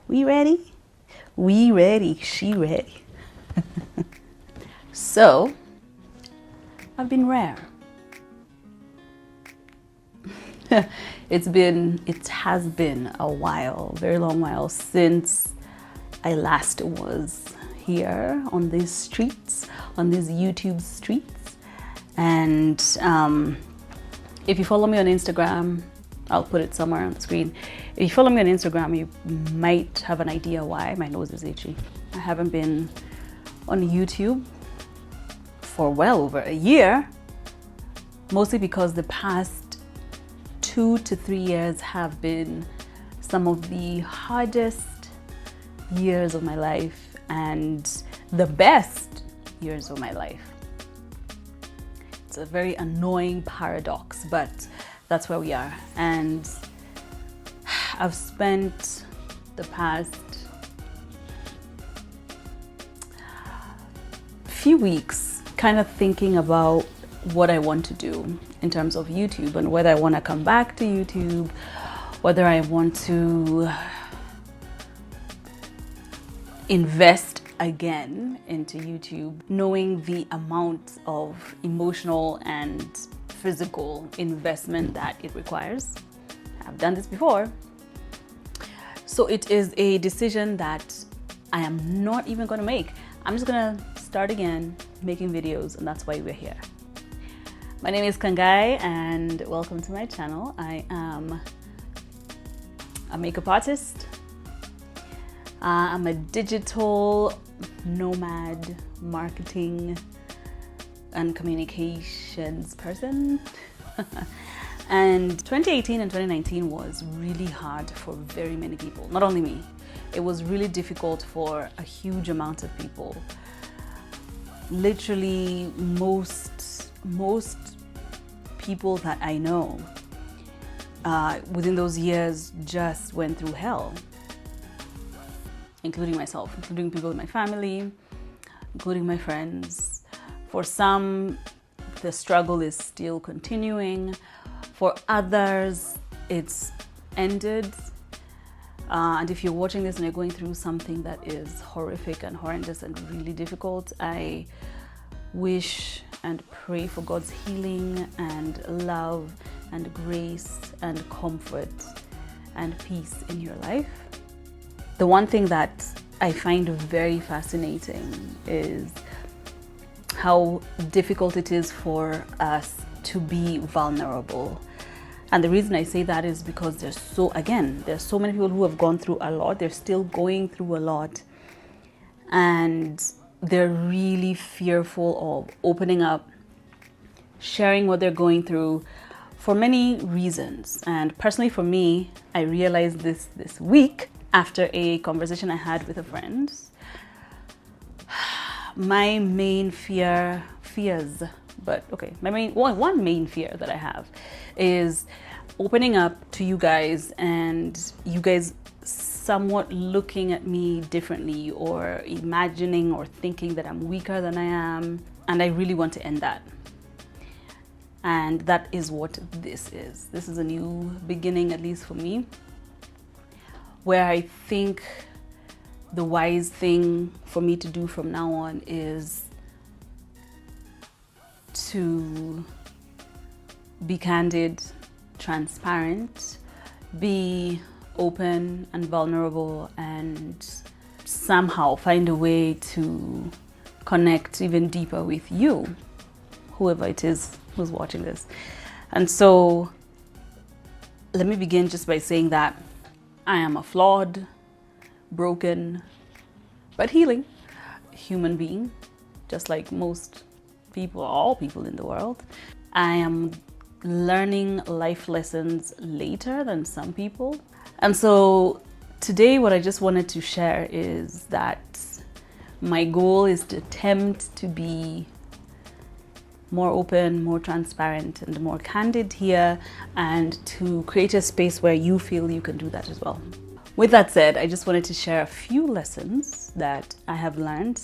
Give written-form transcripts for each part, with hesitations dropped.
We ready? We ready. She ready. So, I've been rare. It has been a while, very long while since I last was here on these streets, on these YouTube streets. And if you follow me on Instagram, I'll put it somewhere on the screen. If you follow me on Instagram, you might have an idea why my nose is itchy. I haven't been on YouTube for well over a year, mostly because the past 2 to 3 years have been some of the hardest years of my life and the best years of my life. It's a very annoying paradox, but that's where we are. And I've spent the past few weeks kind of thinking about what I want to do in terms of YouTube and whether I want to come back to YouTube, whether I want to invest again into YouTube, knowing the amount of emotional and physical investment that it requires. I've done this before. So it is a decision that I am not even going to make. I'm just going to start again making videos, and that's why we're here. My name is Kangai and welcome to my channel. I am a makeup artist. I'm a digital nomad, marketing and communications person. And 2018 and 2019 was really hard for very many people, not only me. It was really difficult for a huge amount of people. Literally most people that I know within those years just went through hell, including myself, including people in my family, including my friends. For some, the struggle is still continuing. For others, it's ended. And if you're watching this and you're going through something that is horrific and horrendous and really difficult, I wish and pray for God's healing and love and grace and comfort and peace in your life. The one thing that I find very fascinating is how difficult it is for us to be vulnerable. And the reason I say that is because there's so many people who have gone through a lot. They're still going through a lot. And they're really fearful of opening up, sharing what they're going through for many reasons. And personally for me, I realized this week after a conversation I had with a friend. My main one main fear that I have is opening up to you guys and you guys somewhat looking at me differently or imagining or thinking that I'm weaker than I am. And I really want to end that. And that is what this is. This is a new beginning, at least for me, where I think the wise thing for me to do from now on is to be candid, transparent, be open and vulnerable, and somehow find a way to connect even deeper with you, whoever it is who's watching this. And so let me begin just by saying that I am a flawed, broken, but healing human being, just like most people, all people in the world. I am learning life lessons later than some people. And so today what I just wanted to share is that my goal is to attempt to be more open, more transparent, and more candid here, and to create a space where you feel you can do that as well. With that said, I just wanted to share a few lessons that I have learned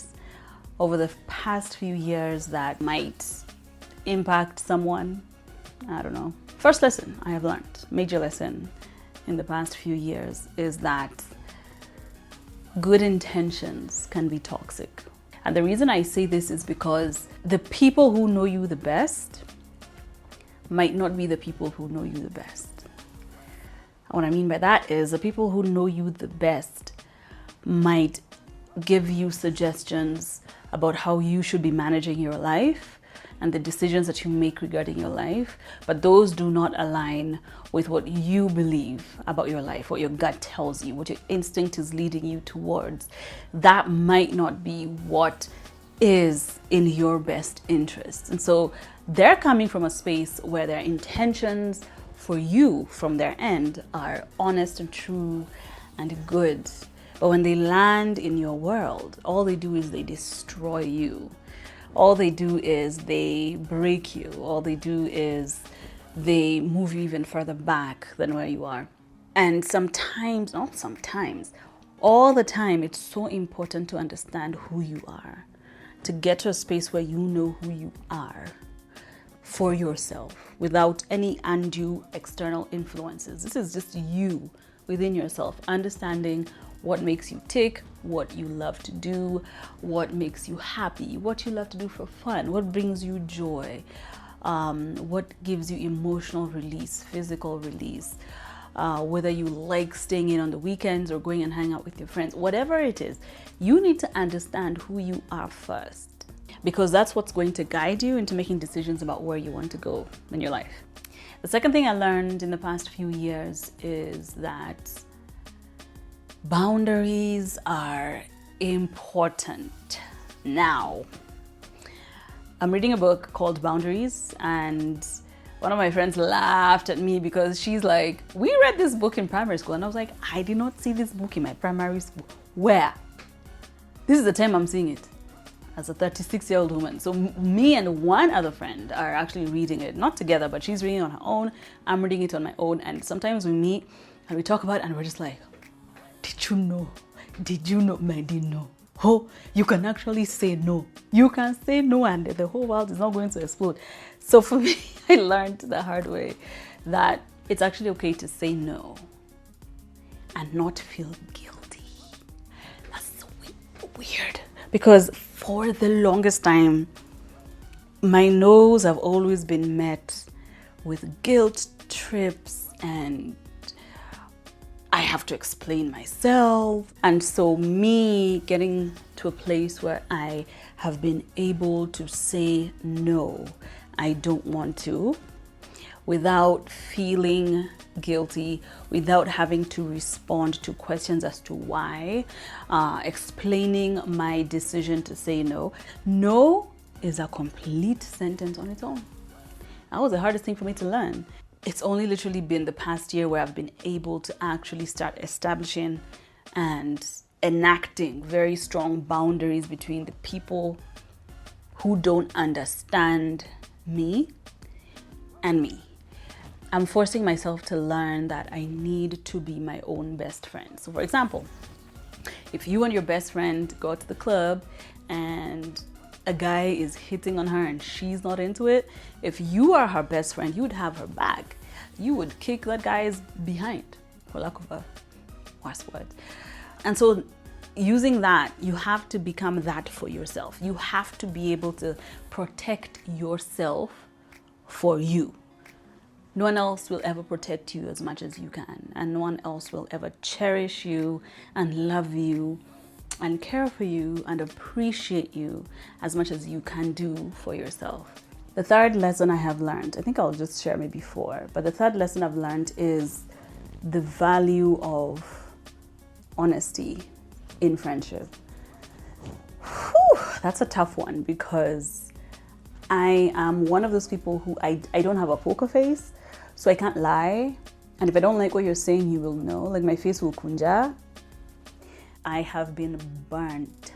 over the past few years that might impact someone. I don't know. First lesson I have learned, major lesson in the past few years, is that good intentions can be toxic. And the reason I say this is because the people who know you the best might not be the people who know you the best. And what I mean by that is the people who know you the best might give you suggestions about how you should be managing your life and the decisions that you make regarding your life, but those do not align with what you believe about your life, what your gut tells you, what your instinct is leading you towards. That might not be what is in your best interest. And so they're coming from a space where their intentions for you from their end are honest and true and good. But when they land in your world, all they do is they destroy you. All they do is they break you. All they do is they move you even further back than where you are. And sometimes, not sometimes, all the time, it's so important to understand who you are, to get to a space where you know who you are for yourself without any undue external influences. This is just you within yourself, understanding what makes you tick, what you love to do, what makes you happy, what you love to do for fun, what brings you joy, what gives you emotional release, physical release, whether you like staying in on the weekends or going and hang out with your friends, whatever it is, you need to understand who you are first, because that's what's going to guide you into making decisions about where you want to go in your life. The second thing I learned in the past few years is that boundaries are important. Now, I'm reading a book called Boundaries, and one of my friends laughed at me because she's like, we read this book in primary school. And I was like, I did not see this book in my primary school. Where? This is the time I'm seeing it as a 36-year-old woman. So me and one other friend are actually reading it, not together, but she's reading it on her own. I'm reading it on my own. And sometimes we meet and we talk about it and we're just like, did you know? Did you know? I didn't know. Oh, you can actually say no. You can say no and the whole world is not going to explode. So for me, I learned the hard way that it's actually okay to say no and not feel guilty. That's so weird. Because for the longest time, my no's have always been met with guilt trips and I have to explain myself. And so me getting to a place where I have been able to say no, I don't want to, without feeling guilty, without having to respond to questions as to why, explaining my decision to say no. No is a complete sentence on its own. That was the hardest thing for me to learn. It's only literally been the past year where I've been able to actually start establishing and enacting very strong boundaries between the people who don't understand me and me. I'm forcing myself to learn that I need to be my own best friend. So for example, if you and your best friend go to the club and a guy is hitting on her and she's not into it, if you are her best friend, you would have her back. You would kick that guy's behind, for lack of a worse word. And so using that, you have to become that for yourself. You have to be able to protect yourself for you. No one else will ever protect you as much as you can, and no one else will ever cherish you and love you and care for you and appreciate you as much as you can do for yourself. The third lesson I have learned, I think I'll just share maybe four, but the third lesson I've learned is the value of honesty in friendship. Whew, that's a tough one because I am one of those people who I don't have a poker face, so I can't lie. And if I don't like what you're saying, you will know. Like my face will kunja. I have been burnt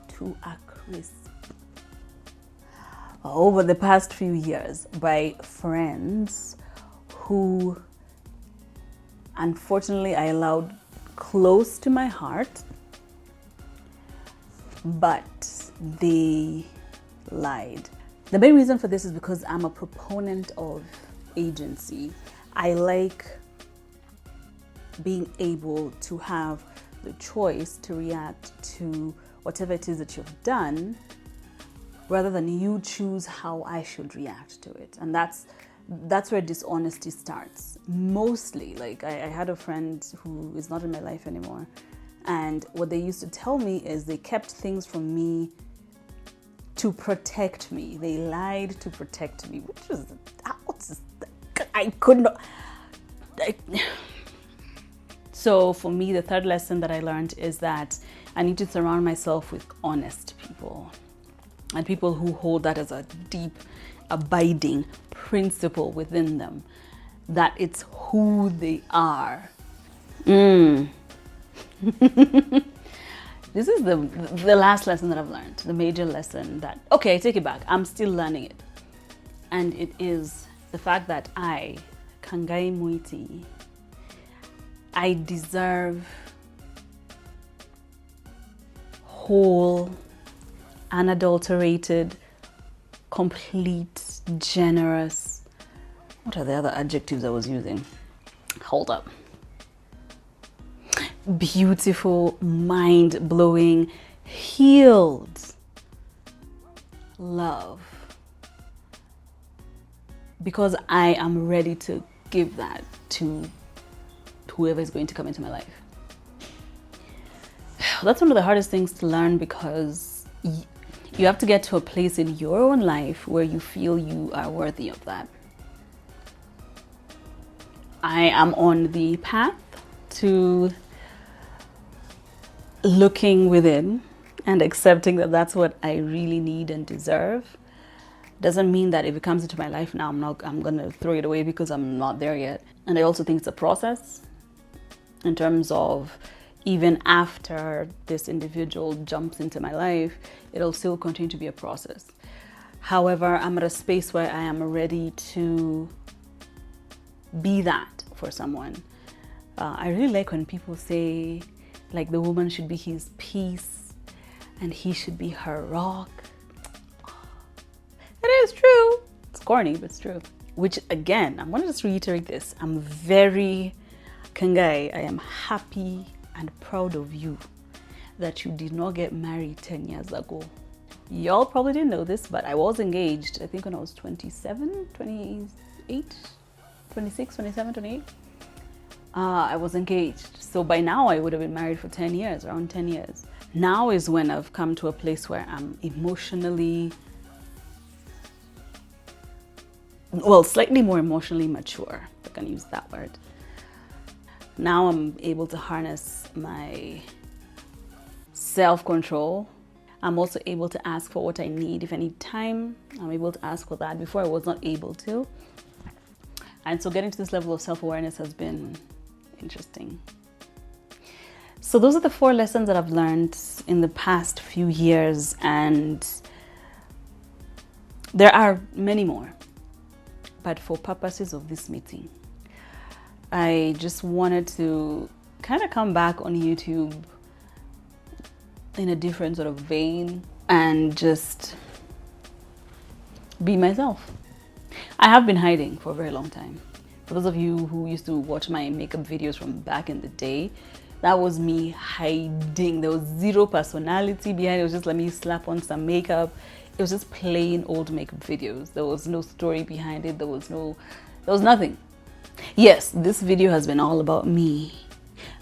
to a crisp over the past few years by friends who unfortunately I allowed close to my heart, but they lied. The main reason for this is because I'm a proponent of agency. I like being able to have the choice to react to whatever it is that you've done, rather than you choose how I should react to it. And that's where dishonesty starts. Mostly, like I had a friend who is not in my life anymore, and what they used to tell me is they kept things from me to protect me. They lied to protect me, which is, I could not. So for me, the third lesson that I learned is that I need to surround myself with honest people, and people who hold that as a deep, abiding principle within them, that it's who they are. This is the last lesson that I've learned, the major lesson that, okay, I take it back, I'm still learning it. And it is the fact that I, Kangai Muiti, I deserve whole, unadulterated, complete, generous, what are the other adjectives I was using? Hold up. Beautiful, mind-blowing, healed love. Because I am ready to give that to whoever is going to come into my life. That's one of the hardest things to learn, because you have to get to a place in your own life where you feel you are worthy of that. I am on the path to looking within and accepting that that's what I really need and deserve. Doesn't mean that if it comes into my life now, I'm gonna throw it away because I'm not there yet. And I also think it's a process, in terms of even after this individual jumps into my life, it'll still continue to be a process. However, I'm at a space where I am ready to be that for someone. I really like when people say, like, the woman should be his peace and he should be her rock. It is true. It's corny, but it's true. Which, again, I'm going to just reiterate this. I'm very, Kangai, I am happy and proud of you that you did not get married 10 years ago. Y'all probably didn't know this, but I was engaged, I think when I was 27, 28, 26, 27, 28. I was engaged. So by now I would have been married for 10 years, around 10 years. Now is when I've come to a place where I'm emotionally, well, slightly more emotionally mature, if I can use that word. Now I'm able to harness my self-control. I'm also able to ask for what I need. If I need time, I'm able to ask for that. Before I was not able to. And so getting to this level of self-awareness has been interesting. So those are the 4 lessons that I've learned in the past few years, and there are many more. But for purposes of this meeting, I just wanted to kind of come back on YouTube in a different sort of vein and just be myself. I have been hiding for a very long time. For those of you who used to watch my makeup videos from back in the day, that was me hiding. There was zero personality behind it. It was just let me slap on some makeup. It was just plain old makeup videos. There was no story behind it. There was nothing. Yes, this video has been all about me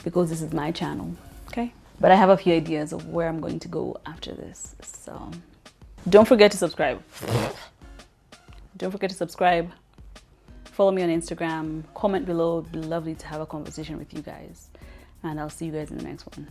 because this is my channel, okay? But I have a few ideas of where I'm going to go after this. So don't forget to subscribe. Don't forget to subscribe. Follow me on Instagram. Comment below. It'd be lovely to have a conversation with you guys. And I'll see you guys in the next one.